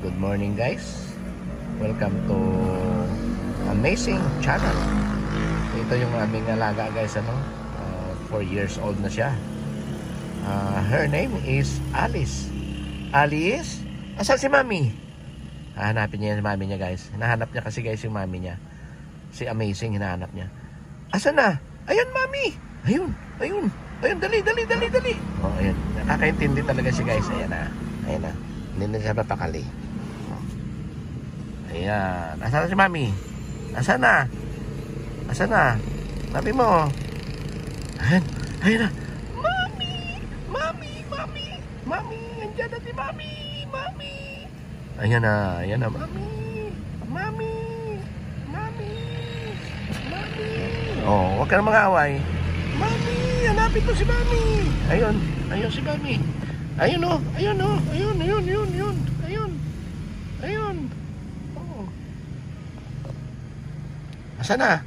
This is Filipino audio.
Good morning guys. Welcome to Amazing Channel. Ito yung aming alaga guys, 4 years old na siya. Her name is Alice. Alice? Asan si Mami? Hahanapin niya yung Mami niya guys. Hinahanap niya kasi guys yung Mami niya. Si Amazing hinahanap niya. Asan na? Ayun Mami! Ayun! Ayun! Ayun! Dali! Oh, ayun. Nakakaintindi talaga siya guys. Ayan na. Ayan na. Hindi na siya mapakali. Ayan. Asan na si Mami? Asan na? Asan na? Mami mo. Ayan. Ayan na. Mami! Mami! Mami! Mami! Andiyan na si Mami! Mami! Ayan na. Ayan na. Mami! Mami! Mami! Mami! Oh, huwag ka na mag-aaway. Mami! Hanapin ko si Mami! Ayun. Ayun si Mami. Ayun o. Ayun o. Ayun. Ayun. Ayun. Ayun. Ayun. Ayun. Oh. Asan na?